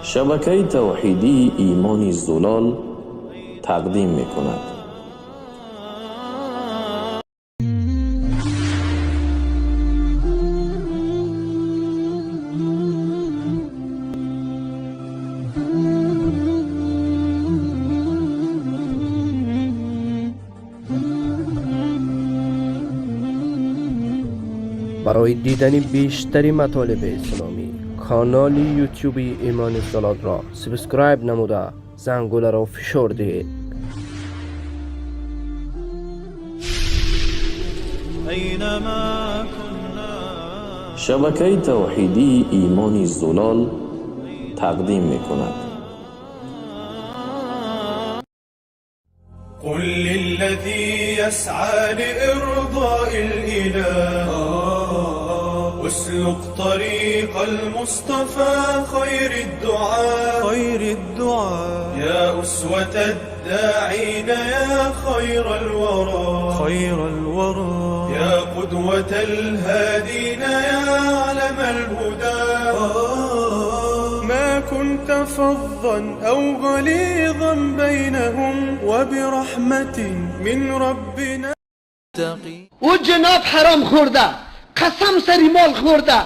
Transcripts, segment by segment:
شبکه توحیدی ایمان زلال تقدیم می کند. برای دیدن بیشتری مطالب اسلامی کانال یوتیوبی ایمان زلال را سابسکرایب نموده زنگوله را فشار دهید. شبکه توحیدی ایمان زلال تقدیم می کند. قل للذي يسعى لإرضاء الإله اسلك طريق المصطفى خير الدعاء يا أسوة الداعين يا خير الورى يا قدوة الهادين يا علم الهدى ما كنت فظا أو غليظا بينهم وبرحمة من ربنا او جناب حرام خورده، قسم سری مال خورده،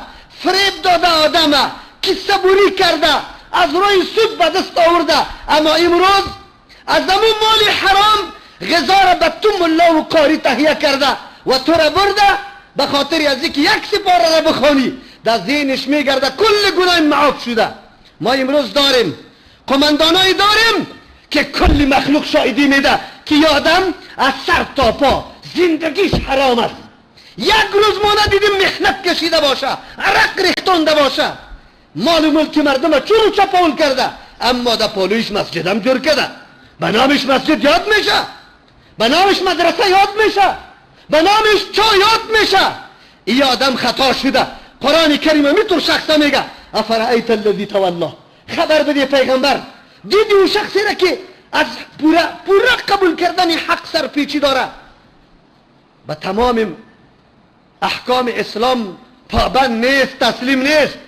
فریب داده آدمه، کیسه بوری کرده، از روی سود به دست آورده، اما امروز از همون مال حرام غذا را به تو ملا و قاری تهیه کرده و تو را برده به خاطر از اینکه یک سپاره را بخوانی در ذهنش میگرده کل گناه معاف شده. ما امروز داریم قماندانایی داریم که کل مخلوق شاهدی میده که یه آدم از سر تا پا زندگیش حرام است. یک روز ما ندیدیم محنت کشیده باشه، عرق ریختانده باشه، مال و ملک مردم چون و چپاول کرده، اما در پالویش مسجد هم جور کرده، به نامش مسجد یاد میشه، به نامش مدرسه یاد میشه، به نامش چای یاد میشه. این آدم خطا شده. قرآن کریم میتور شخصا میگه افرأیت الذی تولی، خبر بده پیغمبر، دیدی اون شخصی را که از پورا قبول کردن حق سرپیچی داره، به تمام احکام اسلام پابند نیست، تسلیم نیست.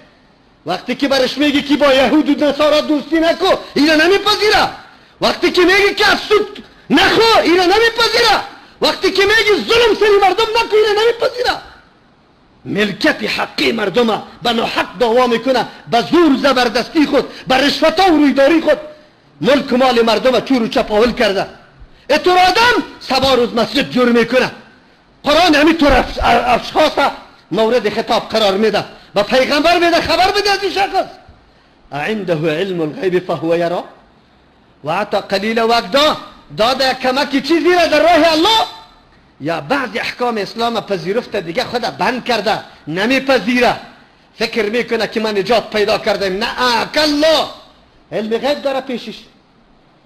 وقتی که برش میگی که با یهود و نصارا دوستی نکو، اینا نمیپذیره. وقتی که میگی که از سود نخو، اینا نمیپذیره. وقتی که میگی ظلم سری مردم نکو، اینا نمیپذیره. ملکت حقی مردم به ناحق دعوا میکنه، به زور زبردستی خود، به رشوت و رویداری خود ملک و مال مردم چور و چپاول کرده. اینطور آدم سبا روز مسجد جور میکنه. قرآن همینطور اشخاص مورد خطاب قرار میده، به پیغمبر میده خبر بده از این شخص عنده علم الغیب فهو یرا و عطا قلیل وقتا داده کمکی چیزی را در راه الله، یا بعضی احکام اسلام پذیرفته دیگه خود بند کرده نمیپذیره، فکر میکنه که من نجات پیدا کردم. نه الله علم غیب داره پیشش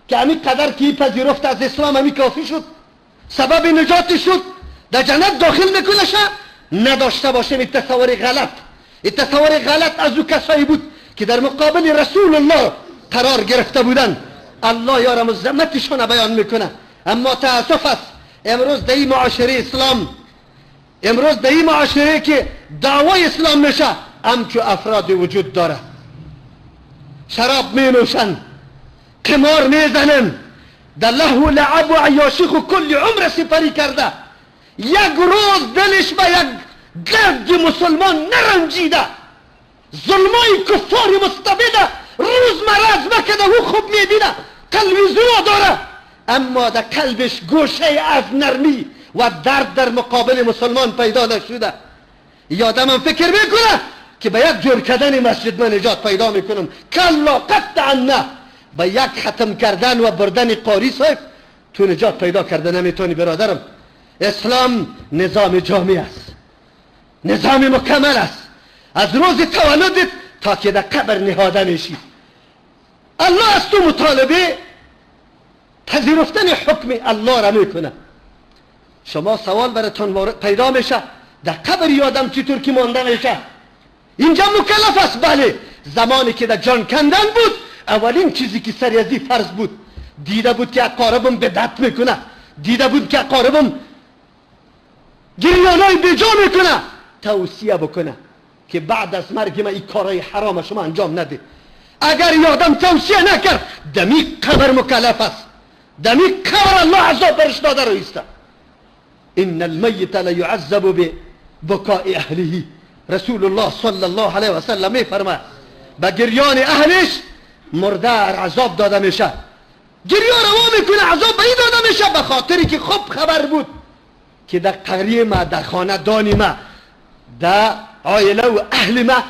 که همین قدر که پذیرفته از اسلام همین کافی شد، سبب نجاتی شد، در جنت داخل میکنه شه. نداشته باشیم تصور غلط. تصور غلط از او کسایی بود که در مقابل رسول الله قرار گرفته بودن. الله یارم عظمتشون بیان میکنه. اما تاسف است امروز در این معاشره اسلام، امروز در این معاشره که دعوای اسلام میشه، همچو افراد وجود داره. شراب می نوشن، قمار میزنن، در لهو و لعب و عیاشی خو کل عمر سپری کرده. یک روز دلش به یک گرد مسلمان نرنجیده، ظلمای کفار مستبده روز مرز مکده او خوب میبینه، قلبی زوا داره، اما در قلبش گوشه از نرمی و درد در مقابل مسلمان پیدا نشده. یادم هم فکر میکنه که به یک جور کردن مسجد من نجات پیدا میکنم. کلا قطعا نه، به یک ختم کردن و بردن قاری صاحب تو نجات پیدا کردن نمیتونی برادرم. اسلام نظام جامع است، نظام مکمل است، از روز تولدت تا که در قبر نهاده میشی. الله از تو مطالبه پذیرفتن حکم الله را میکنه. شما سوال براتون پیدا میشه در قبر یادم چطور که مانده میشه. اینجا مکلف است، بله. زمانی که در جان کندن بود اولین چیزی که سر ازی فرض بود، دیده بود که اقاربم بدعت میکنه، دیده بود که اقاربم گریانای بیجا میکنه، توصیه بکنه که بعد از مرگ من این کارهای حرام شما انجام نده. اگر یادم توصیه نکرد دمی قبر مکلف است، دمی قبر الله عذاب برش داده رو ایسته. ان المیت لیعذب ببکاء اهله. رسول الله صلی الله علیه و سلم میفرماید به گریان اهلش مرده عذاب داده میشه. گریه روا میکنه، عذاب به این داده میشه به خاطری که خوب خبر بود که در قریه ما، در خانه دانی ما، در عائله و اهل ما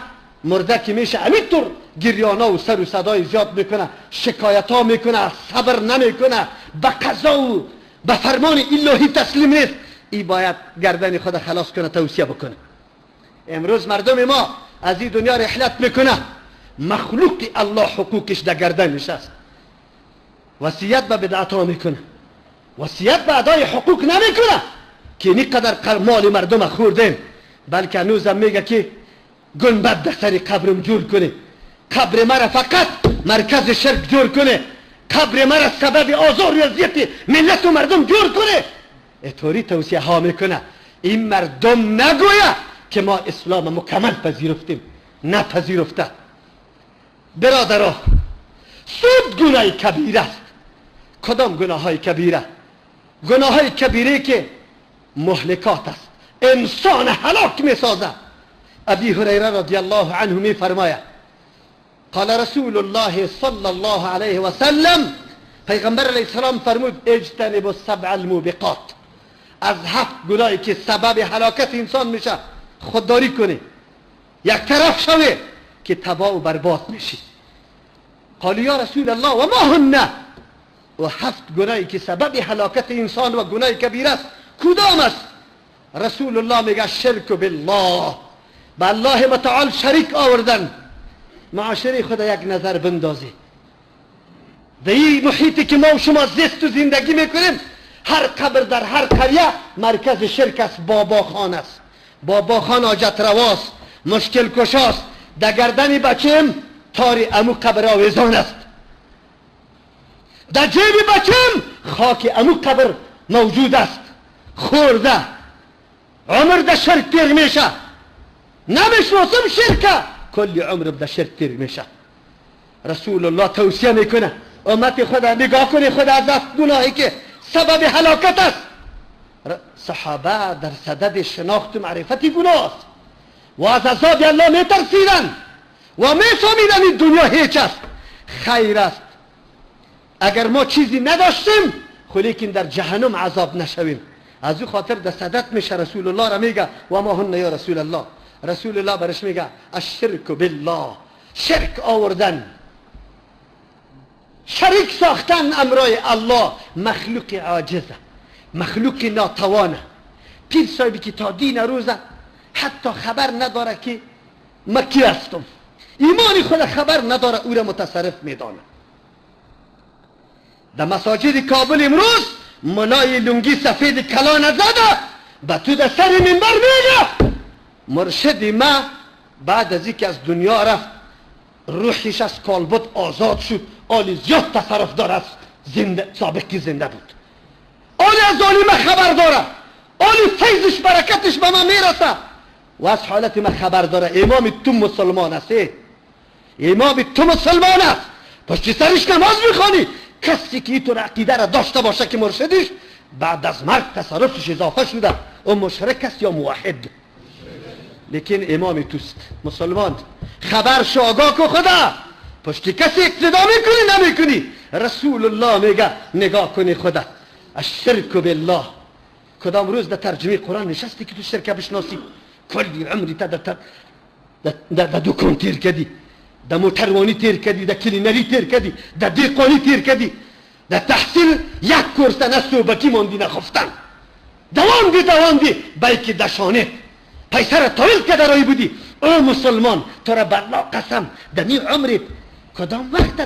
مرده که میشه همینطور گریانا و سر و صدای زیاد میکنه، شکایت ها میکنه، صبر نمیکنه، به قضا و به فرمان الهی تسلیم نیست. ای باید گردن خود خلاص کنه، توصیه بکنه. امروز مردم ما از این دنیا رحلت میکنه، مخلوق الله حقوقش در گردنش است. وصیت به بدعت ها میکنه، وصیت به ادای حقوق نمیکنه که اینقدر مال مردم خوردیم، بلکه هنوزم میگه که گنبد در سر قبرم جور کنه، قبر مرا فقط مرکز شرک جور کنه، قبر مرا سبب آزار و اذیت ملت و مردم جور کنه. اینطوری توصیه ها میکنه. این مردم نگویه که ما اسلام مکمل پذیرفتیم، نپذیرفته. برادرها، سود گناه کبیره است. کدام گناه های کبیره؟ گناه های کبیره که مهلکات است، انسان هلاک میسازه. ابی هریره رضی الله عنه میفرماید قال رسول الله صلی الله علیه و سلم، پیغمبر علیه السلام فرمود اجتنبوا السبع الموبقات. از 7 گناهی که سبب هلاکت انسان میشه خودداری کنه، یک طرف شوه که تباه و برباد میشی. قال یا رسول الله و ما هن؟ و 7 گناهی که سبب هلاکت انسان و گناه کبیره است کدام است؟ رسول الله میگه شرک بالله، به الله متعال شریک آوردن. معاشره خدا یک نظر بندازی، در این محیطی که ما و شما زیست و زندگی میکنیم، هر قبر در هر قریه مرکز شرک است، بابا خان است. بابا خان حاجت رواست، مشکل کشاست، در گردن بچم تار امو قبر آویزان است، در جیب بچم خاک امو قبر موجود است. خورده عمر در شرک تیر میشه، نمیشناسم شرکه، کلی عمر در شرک تیر میشه. رسول الله توصیه میکنه امت خدا نگاه کنی، خدا از گناهی که سبب هلاکت است. صحابه در صدد شناخت و معرفت گناه است و از عذاب الله میترسیدن و میفهمیدن این دنیا هیچ است، خیر است. اگر ما چیزی نداشتیم خو لیکن در جهنم عذاب نشویم. از او خاطر در صدد میشه رسول الله را میگه و ما هن یا رسول الله. رسول الله برش میگه الشرک بالله، شرک آوردن، شریک ساختن امرای الله. مخلوق عاجزه، مخلوق ناتوانه. پیر صاحبی که تا دین روزه حتی خبر نداره که مکی هستم، ایمانی خود خبر نداره، او را متصرف میدانه. در مساجد کابل امروز منای لنگی سفید کلا نزده به تو در سر منبر میگه مرشد ما بعد از اینکه از دنیا رفت روحش از کالبد آزاد شد، آلی زیاد تصرف داره است، سابقی زنده بود، آلی از آلی ما خبر داره، آلی فیضش برکتش به ما میرسه و از حالت ما خبر داره. امام تو مسلمان است، امام تو مسلمان است، پشت سرش نماز میخوانی. کسی که اینطور عقیده را داشته باشه که مرشدش بعد از مرگ تصرفش اضافه شده، او مشرک است یا موحد، لیکن امام توست، مسلمان. خبر شو، آگاه کو خدا، پشت کسی اقتدا میکنی نمیکنی. رسول الله میگه نگاه کنی خدا. الشرک بالله. کدام روز در ترجمه قرآن نشستی که تو شرک بشناسی؟ کلی عمری تا در دکان تیر کردی، در موتروانی تیر کردی، در کلینری تیر کردی، در دیقانی تیر کردی، در تحصیل یک کورس نصوبکی ماندی نخفتن، دواندی بلکه دشانه پیسر طویل که درایی بودی. او مسلمان، تو را بالله قسم دمی عمرت کدام وقت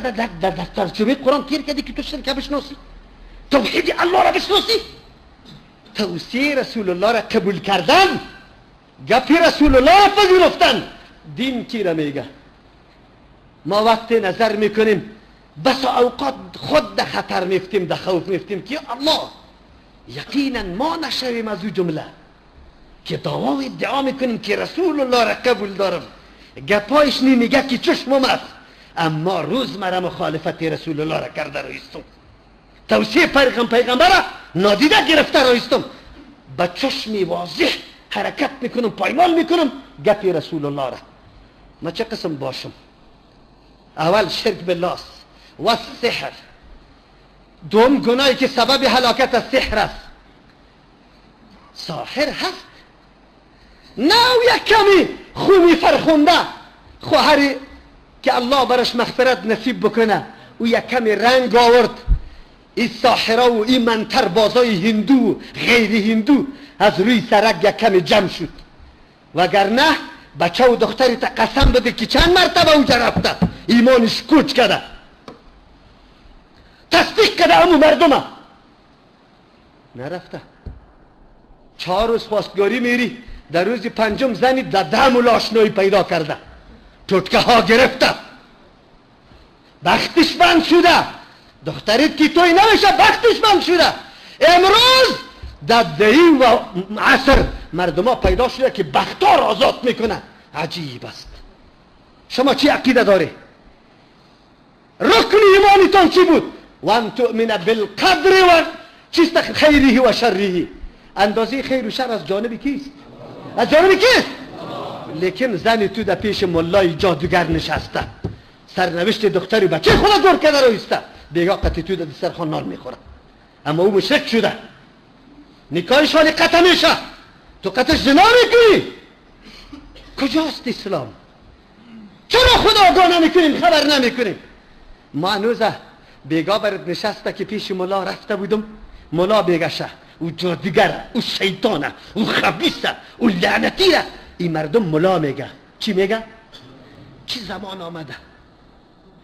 در ترجمه قرآن تیر کردی که تو شرک بشناسی، توحید الله را بشناسی؟ توصیه رسول الله را قبول کردن، گپی رسول الله را پذیرفتن. دین کی را میگه؟ ما وقت نظر میکنیم بس اوقات خود در خطر میفتیم، در خوف میفتیم که الله یقینا ما نشویم از او جمله. که دعوا و ادعا میکنیم که رسول الله را قبول دارم، گپایش نمیگه که چشمم است، اما روز مرا مخالفت رسول الله را کرده رایستم، توصیه پیغمبر را نادیده گرفته رایستم، با چشمی واضح حرکت میکنم، پایمال میکنم گپ رسول الله را. ما چه قسم باشم؟ اول شرک بالله و سحر، دوم گناهی که سبب هلاکت از سحر است. ساحر هست نه او یک کمی خونی فرخونده، خواهری که الله برش مغفرت نصیب بکنه، او یک کمی رنگ آورد، این ساحره و این منتر بازای هندو غیر هندو از روی سرک یک کمی جمع شد، وگرنه بچه و دختری تا قسم بده که چند مرتبه اوجا رفته، ایمانش کوچ کرده، تصدیق کرده امو مردمه نرفته. 4 روز خواستگاری میری، در روز 5م زنی در دم آشنایی پیدا کرده، توتکه ها گرفته، بختش بند شده، دختریت که توی نمیشه بختش بند شده. امروز در دهی و عصر مردم ها پیدا شده که بختار آزاد میکنه. عجیب است. شما چی عقیده داره؟ رکن ایمانتان چی بود؟ وان تؤمن بالقدر و چیست خیره و شره، اندازه خیر و شر از جانب کیست؟ از جانب کیست؟ لیکن زنی تو در پیش ملای جادوگر نشسته، سرنوشت دختری بچه خدا دور کرده رایسته، بیگاه قطعی تو در دسترخوان نان میخوره، اما او مشرک شده، نکاحش حالی قطع میشه، تو قطعش زنا میکنی. کجاست اسلام؟ چرا خدا آگاه نمیکنیم، خبر نمیکنیم؟ ما هنوزه بیگاه برد نشسته که پیش ملا رفته بودم، ملا بگشه او جادوگره، او شیطانه، او خبیثه، او لعنتیه. این مردم ملا میگه. چی میگه؟ چی زمان آمده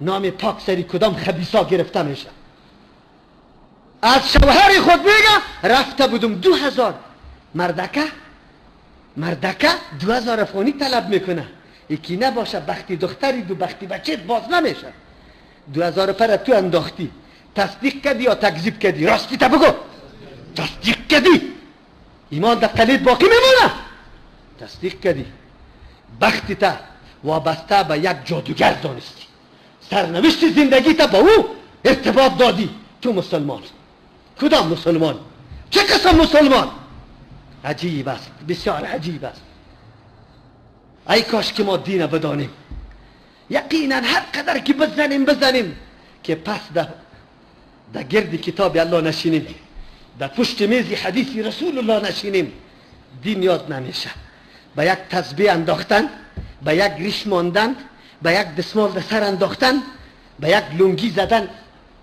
نام پاک سری کدام خبیثا گرفته میشه. از شوهر خود میگه رفته بودم 2000 مردکه 2000 افغانی طلب میکنه، یکی نباشه بختی دختری دو بختی بچه باز نمیشه. 2000 پر تو انداختی، تصدیق کردی یا تکذیب کردی؟ راستی تا بگو. تصدیق کردی، ایمان در قلبت باقی میمونه. تصدیق کردی، بختی تا وابسته به یک جادوگر دانستی، سرنوشت زندگی تا با او ارتباط دادی. تو مسلمان، کدام مسلمان؟ چه قسم مسلمان؟ عجیب است، بسیار عجیب است. ای کاش که ما دین بدانیم. یقینا هر قدر که بزنیم که پس در گرد کتاب الله نشینیم، در پشت میز حدیث رسول الله نشینیم، دین یاد نمیشه. به یک تسبیح انداختن، به یک ریش ماندن، به یک دستمال در سر انداختن، به یک لنگی زدن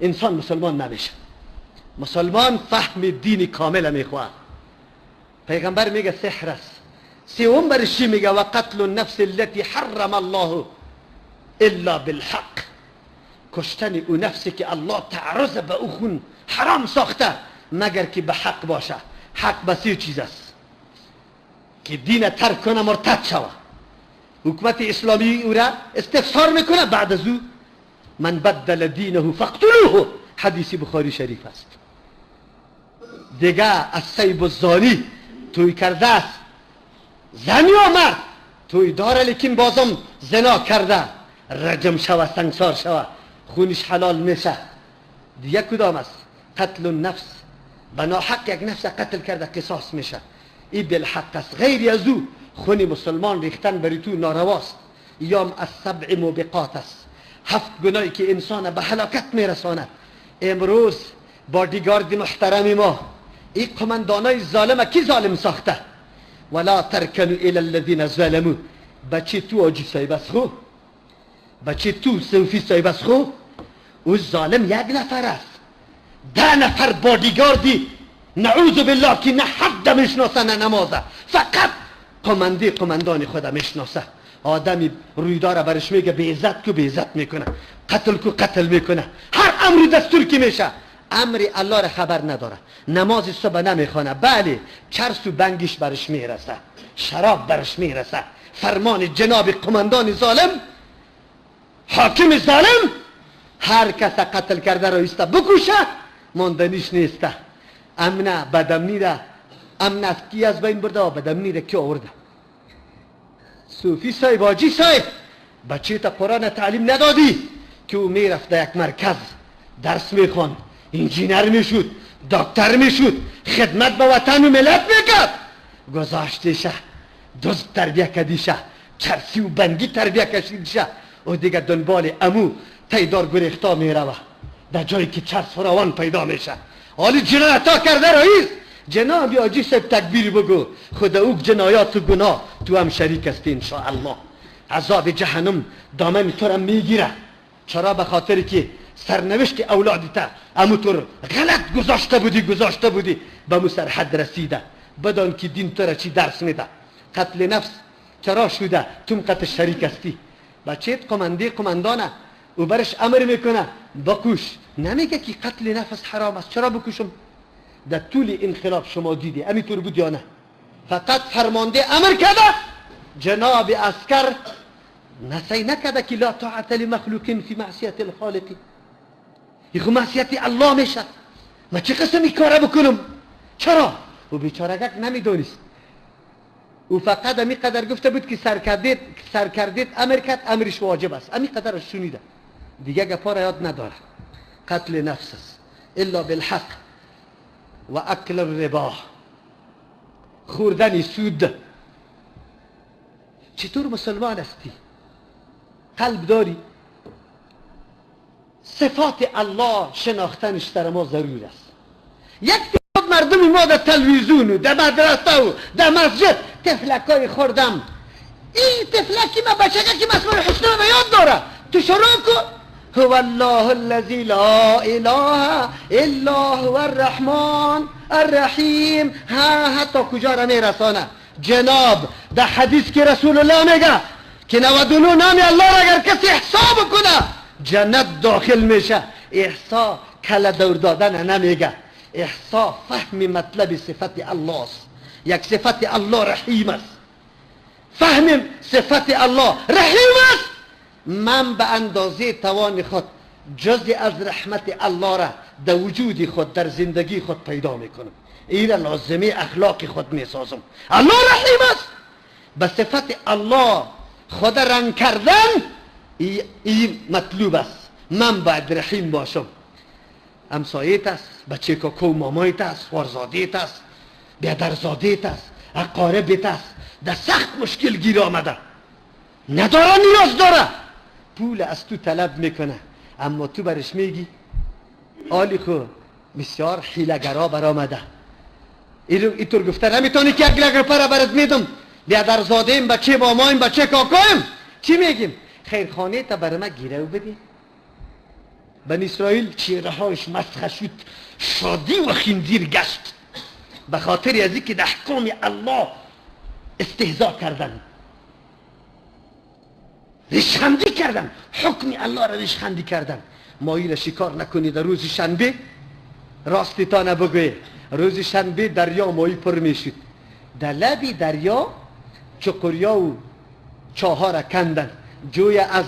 انسان مسلمان نمیشه. مسلمان فهم دین کامل میخواه. پیغمبر میگه سحر است. سوم برش میگه و قتل النفس التي حرم الله الا بالحق، کشتن او نفسی که الله تعرض به او خون حرام ساخته مگر که به حق باشه. حق به 3 چیز است که دین ترک کنه مرتد شوه. حکومت اسلامی او را استفسار میکنه، بعد از او من بدل دینه فاقتلوه، حدیث بخاری شریف است. دیگه از سیب و زانی توی کرده است، زن یا مرد توی داره لیکن بازم زنا کرده، رجم شوه، سنگسار شوه، خونش حلال میشه. دیگه کدام است؟ قتل النفس، بنا حق یک نفس قتل کرده قصاص میشه. این بالحق است. غیر از او خون مسلمان ریختن بری تو نارواست. یام از 7 موبقات است، 7 گناهی که انسان به هلاکت میرساند. امروز بادیگارد محترم ما این قماندانای ظالم کی ظالم ساخته؟ ولا ترکنوا الی الذین ظلموا. بچه تو آجی صاحب است خو، بچه تو صوفی صاحب است خو، او ظالم 1 نفر است. 10 نفر بادیگاردی نعوذ بالله که نه حد میشناسه نه نمازه، فقط قماندان خود میشناسه. آدمی رویدار برش میگه به عزت کو به عزت میکنه، قتل کو قتل میکنه، هر امری دستور کی میشه. امر الله را خبر نداره، نماز صبح نمیخونه، بله چرس و بنگش برش میرسه، شراب برش میرسه. فرمان جناب قماندان ظالم، حاکم ظالم، هر کس قتل کرده را ایسته بکوشه، ماندنیش نیسته. امنه بدمنی را امنستی از بین برده و بدم میره که آورده. صوفی صاحب، حاجی صاحب، بچه تا قرآن تعلیم ندادی که او میرفت در یک مرکز درس میخوان، انجینر میشد، دکتر میشد، خدمت به وطن و ملت میکرد. گذاشته شه، دزد تربیه کدیشه، چرسی و بندی تربیه کشیدشه و دیگه دنبال امو تیدار گریختا میروه در جایی که چرس فراوان پیدا میشه. حالی جنایتا کرده رئیس، جناب حاجی صاحب تکبیر بگو، خدا او جنایات و گناه تو هم شریک هستی انشاءالله. عذاب جهنم دامن تو را میگیره. چرا؟ به خاطری که سرنوشت اولادیت اموطور غلط گذاشته بودی به مو سر حد رسیده. بدان که دین تو را چی درس میده. قتل نفس چرا شده؟ تو قتل شریک هستی. بچهت قماندانه او برش امر میکنه بکوش، نمیگه که قتل نفس حرام است. چرا بکوشم؟ در طول انقلاب شما دیدی همینطور بود یا نه؟ فقط فرمانده امر کرده، جناب عسکر نسی نکده که لا طاعت لمخلوق فی معصیت الخالق. این معصیت الله میشه. من چه قسمی کاره بکنم؟ چرا؟ او بیچارگک نمیدونست. او فقط امی قدر گفته بود که سرکردید امر کرد، امرش واجب است. امی قدرش شنیده، دیگه گپا را یاد نداره. قتل نفس است الا بالحق و اکل الربا، خوردن سود. چطور مسلمان هستی؟ قلب داری؟ صفات الله شناختنش در ما ضرور است. یک تعداد مردمی ما در تلویزیون و در مدرسه و در مسجد تفلکای خوردم. این تفلکی ما بچگه که مسمار حسنه به یاد داره. تو شروع کن هو الله الذی لا اله الا هو الرحمن الرحیم. حتی کجا را میرسانه؟ جناب در حدیث که رسول الله میگه که 99 نام الله را اگر کسی احصا بکنه جنت داخل میشه. احصا کل دور دادن نمیگه، احصا فهم مطلب صفت الله است. یک صفت الله رحیم است. فهم صفت الله رحیم است. من به اندازه توان خود جزء از رحمت الله را در وجود خود در زندگی خود پیدا میکنم. این را لازمه اخلاق خود میسازم. الله رحیم است. به صفت الله خود رنگ کردن این مطلوب است. من باید رحیم باشم. همسایت است، بچه کاکو مامایت است، خوارزادیت است، بیادرزادیت است، اقاربت است. در سخت مشکل گیر آمده، نداره، نیاز داره، پول از تو طلب میکنه، اما تو برش میگی آلی خو بسیار حیلگرا برآمده. اینطور گفته نمیتونی که 1 لک روپیه برات میدم، بیادرزادیم، بچه مامایم، بچه کاکایم. چی میگیم؟ خیرخانه تا بر ما گیره و بدی. بنی اسرائیل چهره هایش مسخ شد، شادی و خنزیر گشت به خاطر از اینکه در احکام الله استهزا کردن، ریشخندی کردن، حکم الله را ریشخندی کردن. مایی را شکار نکنید روز شنبه، راستی تا نبگوی روز شنبه دریا مایی پر میشد. در لبی دریا چقریا و چاها را کندن، جوی از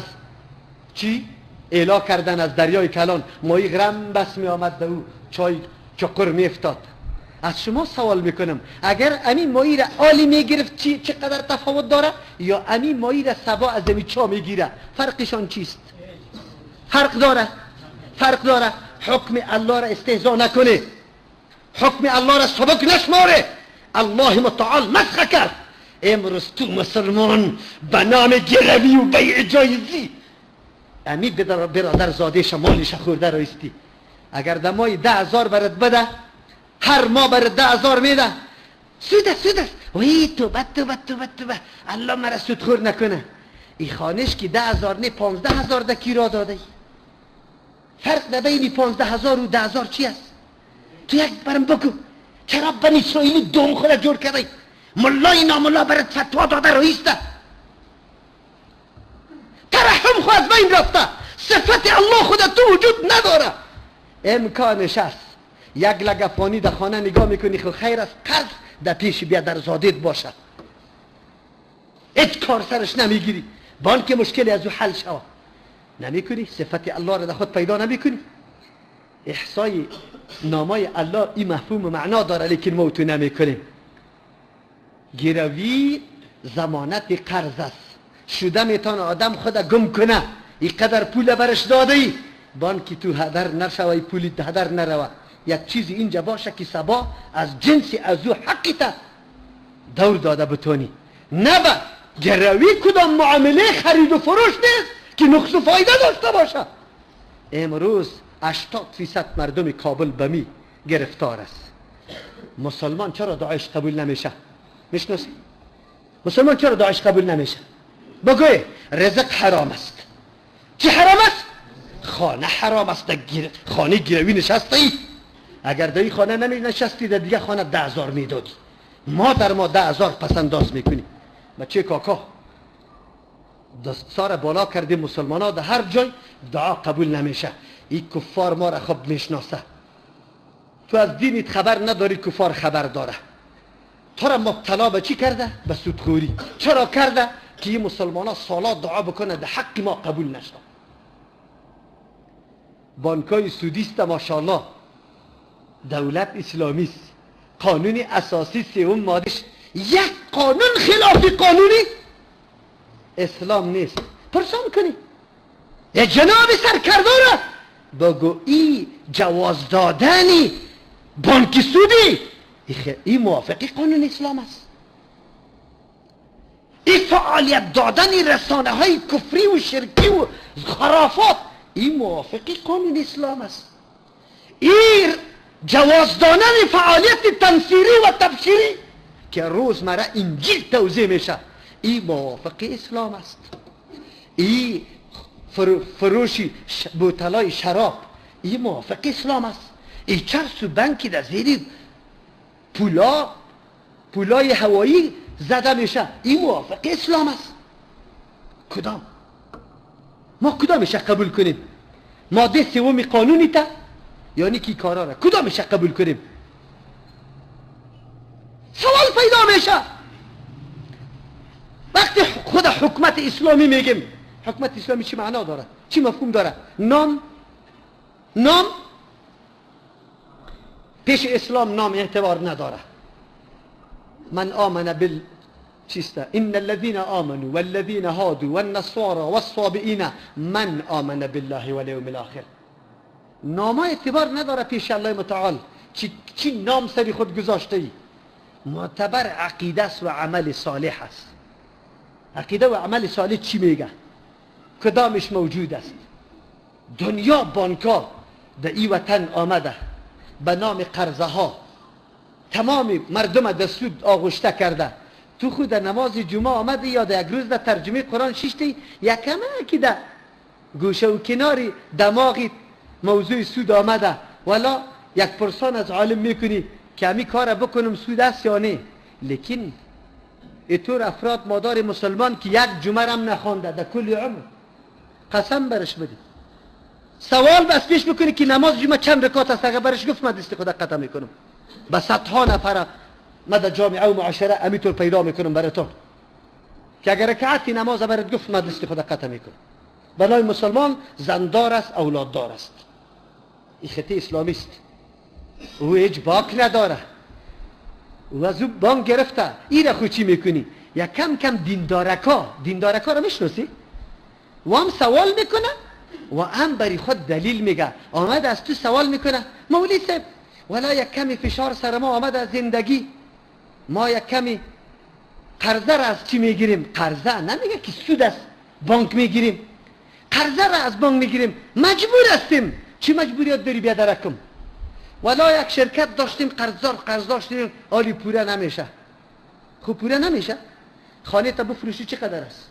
چی؟ اعلا کردن از دریای کلان. مایی غرم بس می آمد در او چای چقر می افتاد. از شما سوال میکنم اگر امین مایی را آلی میگرفت چقدر تفاوت داره؟ یا امین مایی را سبا از زمین چا میگیره؟ فرقشان چیست؟ فرق داره. حکم الله را استهزا نکنه، حکم الله را سبک نشماره. الله متعال مسخ کرد. امروز تو مسلمان به نام گروی و بیع جایزی امید برادر زاده شمالش خورده رایستی. اگر دمای 10,000 برات بده، هر ماه برات 10,000 میده، سود است. وی توبه الله مرا سود خور نکنه. این خانش که 10,000 نه 15,000 ده کیرا داده. فرق ده بین 15,000 و 10,000 چی است؟ تو یک برم بگو چرا بنی اسرائیلی دوم خود جور کرده؟ ملای ناملا برات فتوا داده رایسته، ترحم خود از بین رفته، صفت الله خود تو وجود نداره. امکانش است 1 لک فانی در خانه نگاه میکنی خو خیر است، قرض در پیش بیادرزادیت باشه، هیچ کار سرش نمیگیری، بان که مشکلی از او حل شود نمیکنی، صفت الله را در خود پیدا نمیکنی. احصای نامای الله این مفهوم و معنا داره، لیکن ما تو نمیکنیم. گروی ضمانت قرض است. شده میتونه آدم خود گم کنه، اینقدر پول برش داده ای بانکی تو هدر نشوه، پولی هدر نروه. یک چیزی اینجا باشه که سبا از جنسی از او حقیقت دور داده بتونی. نه با گروی کدام معامله خرید و فروش نیست که نقص و فایده داشته باشه. امروز 80% مردم کابل بمی گرفتار است. مسلمان چرا دعایش قبول نمیشه؟ میشناسی؟ مسلمان چرا دعایش قبول نمیشه؟ بگوی رزق حرام است. چی حرام است؟ خانه حرام است. خانه گروی نشستی؟ اگر در این خانه نمی نشستی در دیگه خانه 10,000 میدادی. ما 10,000 پس انداز میکنی. بچه کاکا دستار بالا کرده مسلمان ها در هر جای دعا قبول نمیشه. این کفار ما را خوب میشناسه. تو از دینت خبر نداری، کفار خبر داره. تو را مبتلا به چی کرده؟ به سودخوری. چرا کرده؟ که این مسلمان ها سالا دعا بکنه در حق ما قبول نشد. بانکای سودیست ماشاءالله دولت اسلامی است. قانون اساسی 3 مادهش یک قانون خلاف قانونی اسلام نیست. پرسان کنی یا جناب سرکرداره بگو ای جواز دادنی بانک سودی این موافقی قانون اسلام است. این فعالیت دادن رسانه های کفری و شرکی و خرافات این موافقی قانون اسلام است. این جواز دادن فعالیت تنفیری و تبشیری که روزمره انجیل توزیع میشه این موافقی اسلام است. این فروشی بوتلای شراب این موافقی اسلام است. این چرس و بنکی در زیر پولای هوایی زده میشه این موافقی اسلام است. کدام؟ ما کدامش قبول کنیم؟ ماده 3 قانونی تا یعنی کی کارا را کدامش قبول کنیم؟ سوال پیدا میشه. وقتی خود حکومت اسلامی میگیم، حکومت اسلامی چی معنا داره؟ چی مفهوم داره؟ نام پیش اسلام نام اعتبار نداره. من آمن بال چیسته ان الذين آمنوا والذين هادوا والنصارى والصابئين من آمن بالله والیوم الاخر. نام اعتبار نداره پیش الله متعال. چی نام سری خود گذاشته ای؟ معتبر عقیده است و عمل صالح است. عقیده و عمل صالح چی میگه؟ کدامش موجود است؟ دنیا بانکا در این وطن آمده به نام قرضه ها تمام مردم در سود آغشته کرده. تو خود در نماز جمعه آمده یا در یک روز در ترجمه قرآن شیشتی یکمه که در گوشه و کناری دماغی موضوع سود آمده ولا یک پرسان از عالم میکنی که همی کار بکنم سود است یا نه. لیکن اینطور افراد مادار مسلمان که یک جمعه هم نخوانده در کل عمر قسم برش بدی سوال بس پیش بکنی که نماز جمعه چند رکعت است اگر برش گفت من دست خدا قطع میکنم به صدها نفر من در جامعه و معاشره امیطور پیدا میکنم براتون که اگر رکعتی نماز برات گفت من دست خدا قطع میکنم. بنای مسلمان زندار است اولاددار است. این خطی اسلامیست او هیچ باک نداره و از او بانک گرفته. این را خود چی میکنی؟ یا کم دیندارکا را میشناسی؟ و هم سوال میکنه و هم بری خود دلیل میگه. آمد از تو سوال میکنه مولی صاحب ولا یک کمی فشار سر ما آمد از زندگی ما یک کمی قرضه را از چی میگیریم؟ قرضه نمیگه که سود است بانک میگیریم. قرضه را از بانک میگیریم مجبور هستیم. چی مجبوریت داری بیادرکم؟ ولا یک شرکت داشتیم قرض داشتیم حالی پوره نمیشه. خوب پوره نمیشه. خانه تا بفروشی چقدر است؟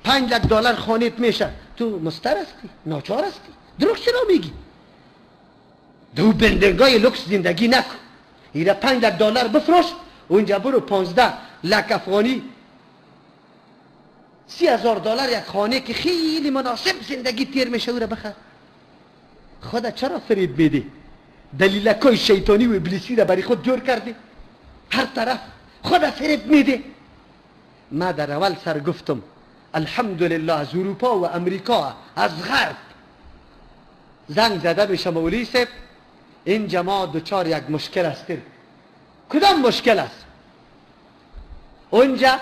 5 لک دلار خانهت میشه. تو مستر هستی؟ ناچار هستی؟ دروغ چرا میگی؟ دو بندنگای لکس زندگی نکن. ایره 5 لک دلار بفروش اونجا برو 15 لک افغانی 30,000 دلار یک خانه که خیلی مناسب زندگی تیر میشه او را بخر. خدا چرا فریب میدی؟ دلیلکای شیطانی و ابلیسی را برای خود جور کردی. هر طرف خدا فریب میده. ما در اول سر گفتم الحمدلله از اروپا و امریکا از غرب زنگ زده میشه مولی صاحب این جماعت دوچار یک مشکل است. کدام مشکل است؟ اونجا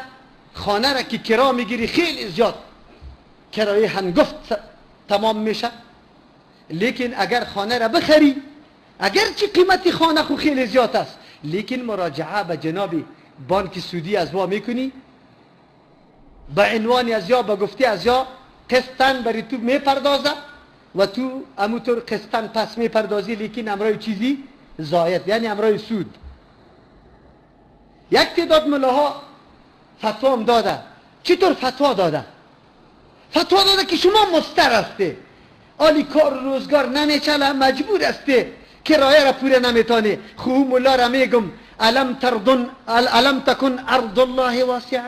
خانه را که کرا میگیری خیلی زیاد کرایه هنگفت تمام میشه. لیکن اگر خانه را بخری، اگر چی قیمت خانه خو خیلی زیاد است، لیکن مراجعه به جناب بانک سودی از وا میکنی، به عنوان از یا به گفته از یا قسطن بری تو میپردازه و تو همونطور قسطن پس میپردازی، لیکن امرای چیزی زاید، یعنی امرای سود. یک تعداد ملاها فتوا هم داده. چطور فتوا داده؟ فتوا داده که شما مستر هسته، آلی کار روزگار نمیچله، مجبور هسته، کرایه را پوره نمیتانه. خوب ملا را میگم الم تکن ارض الله واسعه،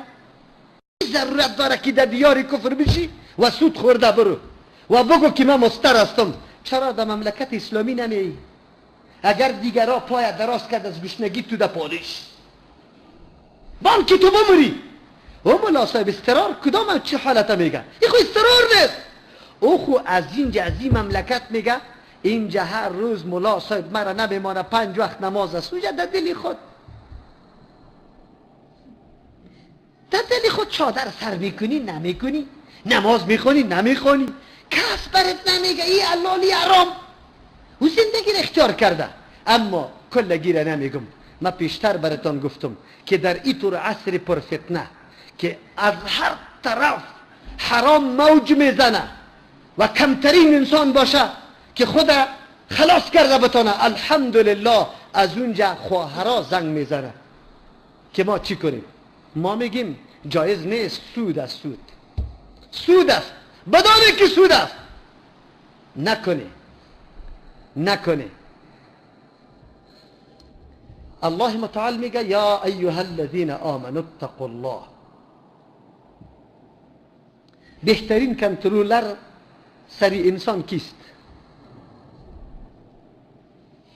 ضرورت داره که در دیار کفر بشی و سود خورده برو و بگو که من مستر هستم. چرا در مملکت اسلامی نمی؟ اگر دیگرها پای دراز کرد از گشنگی تو در پالش بانکی تو بموری. او ملا صاحب استرار کدام چه حالت میگه؟ این خو استرار نیست. او خو از اینجا از این مملکت میگه اینجا هر روز ملا صاحب مرا نمیمانه 5 وقت نماز است. اونجا در دلی خود چادر سر میکنی نمیکنی، نماز میخونی نمیخونی، کس برت نمیگه ای علالی حرام. او زندگی را اختیار کرده. اما کلگی را نمیگم. من پیشتر براتان گفتم که در این طور عصر پرفتنه که از هر طرف حرام موج میزنه و کمترین انسان باشه که خود خلاص کرده بتانه، الحمدلله از اونجا خواهرها زنگ میزنه که ما چی کنیم؟ ما میگیم جایز نیست، سود است، سود است، بدانه که سود است. نکنه. الله متعال میگه یا ایها الذین آمنوا اتقوا الله. بهترین کنترلر سری انسان کیست؟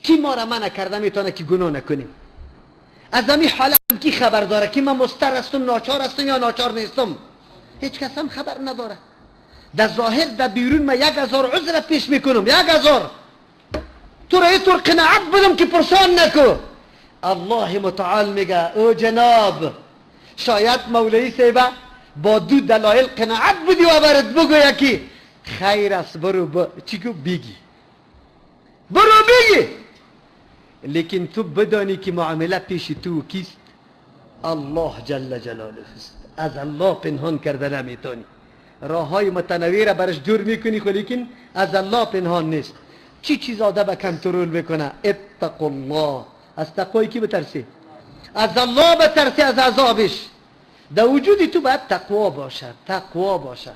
کی ما را منع کرده میتونه که گناه نکنیم؟ از همین حالت کی خبر داره که من مستر هستم، ناچار هستم یا ناچار نیستم؟ هیچ کس هم خبر نداره. در ظاهر در بیرون من 1000 عذر پیش میکنم، 1000 تو را اینطور قناعت بدم که پرسان نکو. الله متعال میگه او جناب، شاید مولوی صاحبه با 2 دلایل قناعت بدی و برات بگویا که خیر است، برو چیکو بگی، لیکن تو بدانی که معامله پیش تو کیست؟ الله جل جلاله است. از الله پنهان کرده نمیتونی. راه های متنوع را برش دور میکنی خو لیکن از الله پنهان نیست. چی چیز آدم کنترل بکنه؟ اتقوا الله. از تقوی کی بترسی؟ از الله بترسی، از عذابش. در وجودی تو باید تقوا باشه.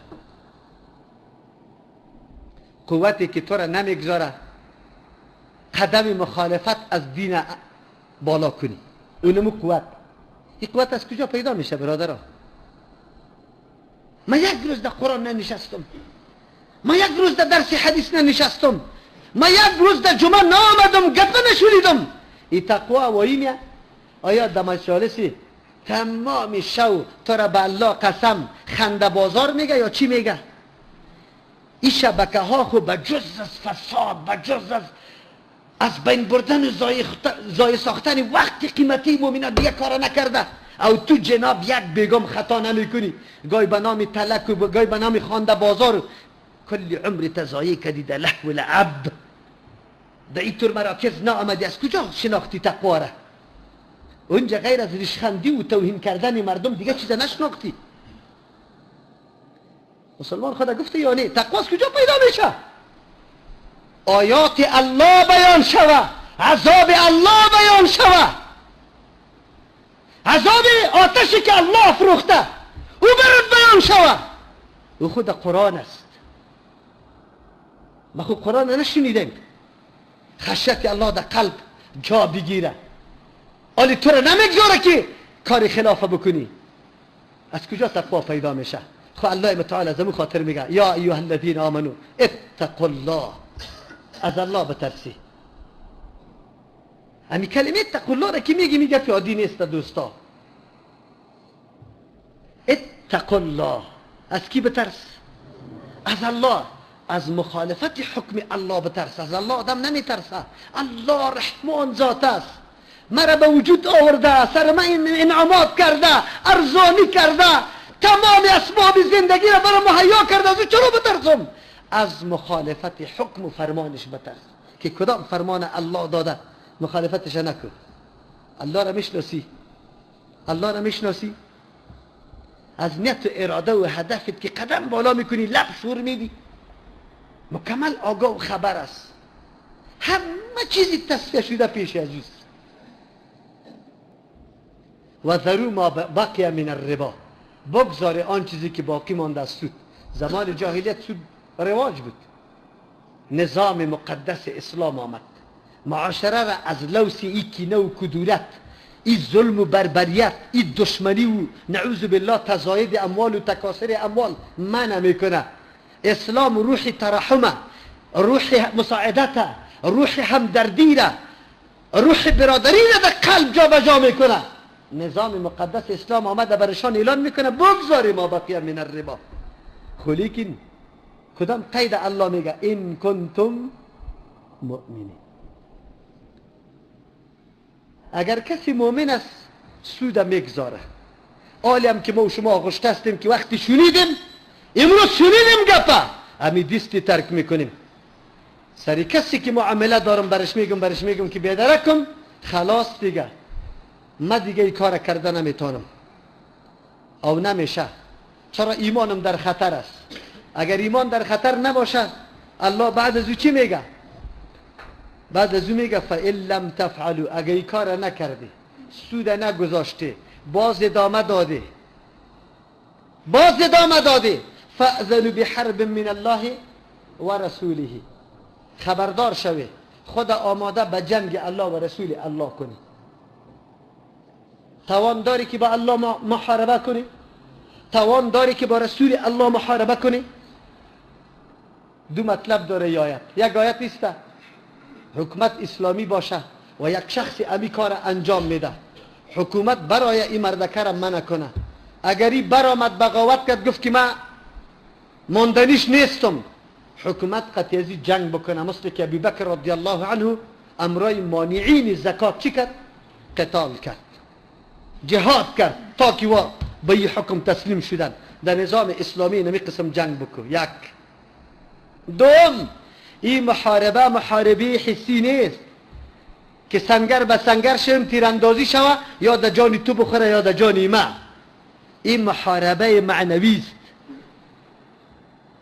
قوتی که تو را نمیگذاره قدم مخالفت از دین بالا کنی، اونمو قوت. این قوت از کجا پیدا میشه برادرها؟ من یک روز در قرآن ننشستم، من یک روز در درس حدیث ننشستم، من یک روز در جمعه نامدم، گپ نشوریدم. این تقوا و اینه. آیا در مجالسی تمام شو تو را به الله قسم خنده بازار میگه یا چی میگه؟ این شبکه ها خو بجز از فساد، بجز از بین بردن زای ساختن وقت قیمتی مومنان دیگه کار نکرده. او تو جناب یک بیگم خطا نمیکنی، گای به نام تلک و گای به نام خانده بازار، کلی عمر تزایی کردی در لهو و لعب. در این طور مراکز نامدی. از کجا شناختی تقوا را؟ اونجا غیر از ریشخندی و توهین کردن مردم دیگه چیز نشناختی. مسلمان خدا گفته یا نه؟ تقوا از کجا پیدا میشه؟ آیات الله بیان شوه، عذاب الله بیان شوه، عذاب آتشی که الله فروخته او برات بیان شوه. او خود قرآن است. ما خود قرآن نشنیدیم. خشیت الله در قلب جا بگیره، آلی تو را نمیگذاره که کاری خلافه بکنی. از کجا تقوا پیدا میشه؟ خو الله متعال از همون خاطر میگه یا ایها الذین آمنو اتقوا الله. از الله بترسی. امی کلمه اتقوا الله را که میگه پیادی نیست دوستا. اتقوا الله. از کی بترس؟ از الله. از مخالفت حکم الله بترس. از الله آدم نمیترسه. الله رحمان ذات است. مرا به وجود آورده، سر من انعامات کرده، ارزانی کرده، تمام اسباب زندگی را برای مهیا کرده. از چرا بترسم؟ از مخالفت حکم و فرمانش بترس که کدام فرمان الله داده مخالفتش نکن. الله را میشناسی؟ الله را میشناسی؟ از نیت و اراده و هدفت که قدم بالا میکنی، لب شور میدی، مکمل آگاه و خبر است. همه چیزی تصفیه شده پیش از اوست. و ذرو ما بقی من الربا، بگذار آن چیزی که باقی مانده از سود. زمان جاهلیت سود رواج بود. نظام مقدس اسلام آمد، معاشره را از لوس ای کینه و کدورت، ای ظلم و بربریت، ای دشمنی و نعوذ بالله تزاید اموال و تکاثر اموال منع میکنه. اسلام روح ترحمه، روح مساعدت، روح همدردی را، روح برادری را در قلب جا به جا میکنه. نظام مقدس اسلام آمده برشان اعلان میکنه بگذاری ما بقیه من الربا. خو لیکن کدام قید الله میگه؟ این کنتم مؤمنین. اگر کسی مؤمن است سود میگذاره. عالم که ما و شما آغشته هستیم که وقتی شنیدیم، امروز شنیدیم گپا، همی دیستی ترک میکنیم. سری کسی که معامله دارم برش میگم که بیادره کن، خلاص دیگه من دیگه ای کار کرده نمیتونم او نمیشه. چرا؟ ایمانم در خطر است. اگر ایمان در خطر نباشه الله بعد از او چی میگه؟ بعد از او میگه فَإِن لَمْ تَفْعَلُوا، اگر ای کار نکردی، سود نگذاشتی، باز ادامه داده، فَأْذَنُوا بِحَرْبٍ مِّنَ اللَّهِ وَرَسُولِهِ، خبردار شوی، خود آماده به جنگ الله و رسول الله کنی. توان داری که با الله محاربه کنی؟ توان داری که با رسول الله محاربه کنی؟ دو مطلب داره آیت. یک آیت است حکومت اسلامی باشه و یک شخص امی کار انجام میده، حکومت برای این مردکه را منع کنه. اگر این برآمد بغاوت کرد گفت که من ماندنیش نیستم، حکومت قطعی جنگ بکنه. مثل که ابوبکر رضی الله عنه امرای مانعین زکات چی کرد؟ قتال کرد، جهاد کرد تا که به این حکم تسلیم شدن. در نظام اسلامی نمی قسم جنگ بکن. یک. دوم، این محاربه حسی نیست که سنگر به سنگر شم تیراندازی شوه، یا در جانی تو بخوره یا در جانی ما. این محاربه معنوی است.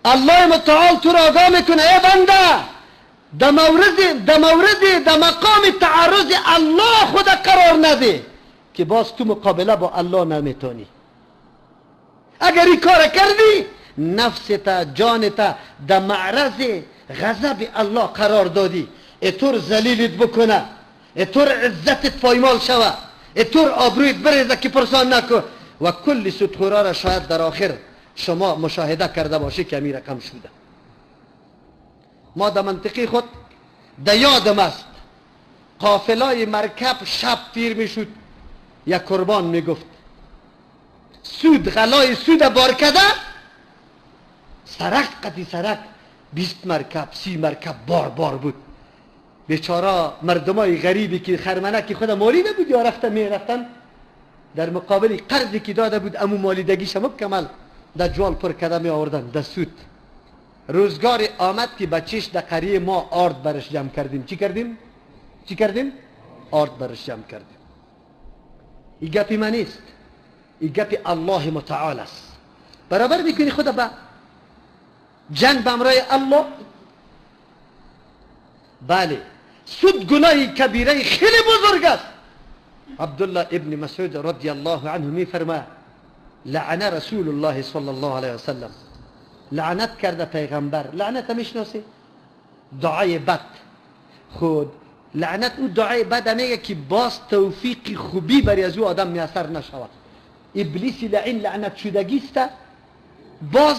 الله متعال تو را آگاه میکنه ای بنده، در مقام تعرض الله خود قرار نده که باز تو مقابله با الله نمیتونی. اگر این کار کردی نفستا جانتا در معرض غضب الله قرار دادی. اطور ذلیلت بکنه، اطور عزتت پایمال شوه، اطور آبرویت بریزه که پرسان نکن. و کل سطخورا را شاید در آخر شما مشاهده کرده باشی که امی رقم شده. ما در منطقه خود در یادم است قافلای مرکب شب تیر می شد، یک قربان می گفت سود غلای سود بار کده، سرک قدی سرک 20 مرکب 30 مرکب بار بود. بیچاره مردمای غریبی که خرمنکی خود مالی نبود یا رفتن می رفتن در مقابل قرضی که داده بود امو مالیدگیش مکمل در جوال پر کده می آوردن در سود. روزگار آمد که بچهش در قریه ما آرد برش جمع کردیم. چی کردیم؟ آرد برش جمع کردیم. این گپی من نیست، این گپی الله متعال است. برابر میکنی خدا با جنگ به امرای الله؟ بله، سود گناهی کبیره خیلی بزرگ است. عبدالله ابن مسعود رضی الله عنه می فرماید لعن رسول الله صلی الله علیه وسلم، لعنت کرده پیغمبر. لعنت میشناسی؟ دعای بد. خود لعنت او دعای بد میگه که باز توفیق خوبی بر از او آدم میسر نشود. ابلیس لعین لعنت شدگی است، باز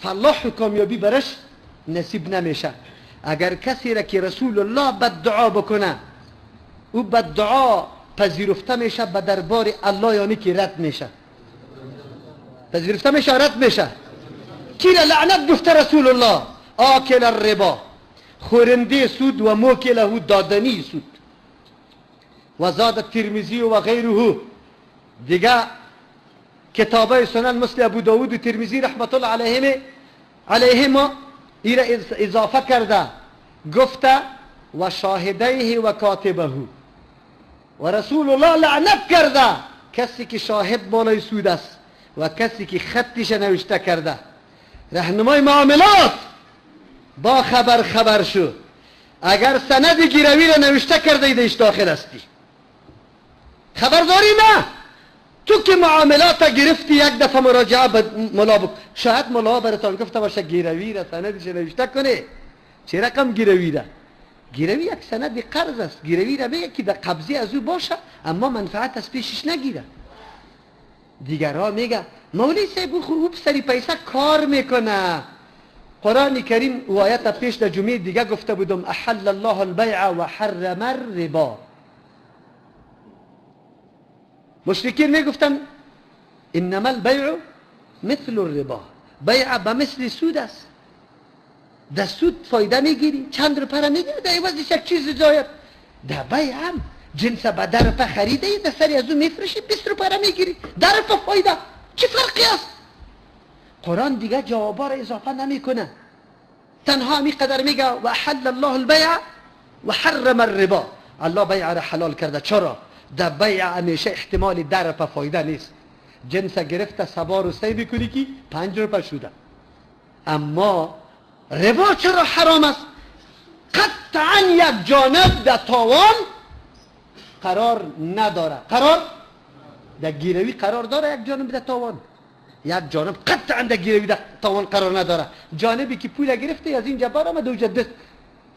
فلاح و کامیابی برش نصیب نمیشه. اگر کسی را که رسول الله بد دعا بکنه، او بد دعا پذیرفته میشه به دربار الله، یعنی که رد میشه، پذیرفته میشه، رد میشه. کی را لعنت گفته رسول الله؟ آکل الربا، خورنده سود و موکله دادنی سود. و زاد الترمذی و غیره. دیگه کتابای سنن مثل ابو داود و ترمذی رحمت الله علیهما ایره اضافه کرده، گفته و شاهدیه و کاتبه، و رسول الله لعنت کرده کسی که شاهد بالای سود است و کسی که خطش نوشته کرده. راهنمای معاملات با خبر شو، اگر سند گیروی را نوشته کرده ایدهش داخل هستی، خبرداری نه. تو که معاملات گرفتی یک دفعه مراجعه به ملا بکن، شاید ملا براتان گفته باشه گیروی را سندش نوشته کنه. چه رقم گیروی را؟ گیروی یک سند قرض است. گیروی را بگه که در قبضی از او باشه اما منفعت از پیشش نگیره. دیگرها میگه مولوی صاحب او سری پیسه کار میکنه. قرآن کریم و آیت پیش در جمعه دیگه گفته بودم احل الله البیع و حرم الربا. مشرکین میگفتن انما البیع مثل الربا، بیع به مثل سود است. در سود فایده میگیری، چند روپه را میگیری، در عوضش یک چیز جایت. در بیع هم جنس به 10 روپه خریده در سری از اون میفروشی 20 روپه را میگیری، 10 روپه فایده. چه فرقی است؟ قرآن دیگه جوابا را اضافه نمیکنه، تنها می قدر میگه و احل الله البیع و حرم الربا. الله بیع را حلال کرده. چرا؟ در بیع همیشه احتمال 10 روپه فایده نیست. جنس گرفته سوار و سی بکنی که 5 روپه شده. اما ربا چرا حرام است؟ قطعا یک جانب در تاوان قرار نداره. قرار در گیروی قرار داره، یک جانب در تاوان. یک جانب قطعا در گیروی در تاوان قرار نداره. جانبی که پول گرفته از اینجا بار آمد و دست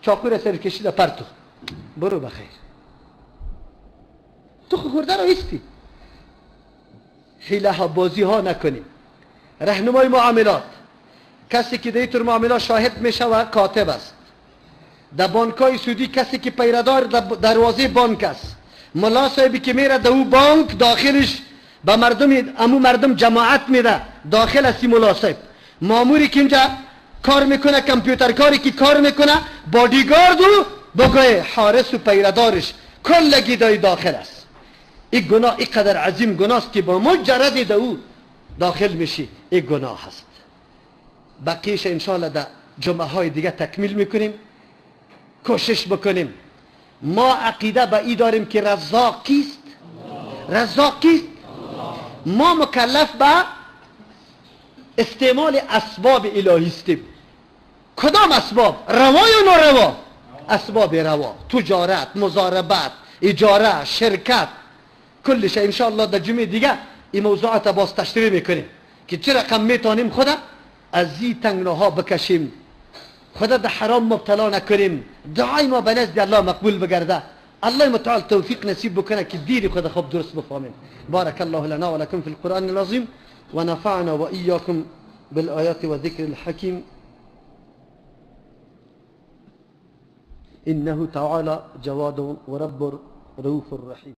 چاقو را سر کشیده پرتو برو بخیر. تو خورده را هستی. حیله ها بازی ها نکنیم. راهنمای معاملات کسی که در اینطور معاملات شاهد میشه و کاتب است. در بانکای سودی کسی که پیردار دروازه بانک است. ملا صاحبی که میره در او بانک داخلش به مردم جماعت میده، داخل هستی ملا صاحب. ماموری که اینجا کار میکنه، کامپیوتر کاری که کار میکنه، بادیگارد و بگوی حارس و پیردارش کلگی داخل است. این گناه اینقدر عظیم گناه است که با مجرد در او داخل میشی این گناه هست. بقیش انشاءالله در جمعه های دیگه تکمیل میکنیم. کوشش بکنیم. ما عقیده به ای داریم که رزاق کیست؟ رزاق کیست؟ ما مکلف به استعمال اسباب الهی هستیم. کدام اسباب؟ روا یا ناروا؟ اسباب روا، تجارت، مضاربت، اجاره، شرکت، کلش انشاءالله در جمعه دیگه این موضوعات باز تشریح میکنیم که چه رقم میتونیم خدا از این تنگناها بکشیم، خدا در حرام مبتلا نکنیم، دعای ما به نزد الله مقبول بگرده. الله متعال توفیق نصیب بکنه که دین خدا خوب درست بفهمیم. بارك الله لنا ولكم في القرآن العظيم ونفعنا وإياكم بالآيات وذكر الحكيم إنه تعالى جواد ورب رؤوف رحيم.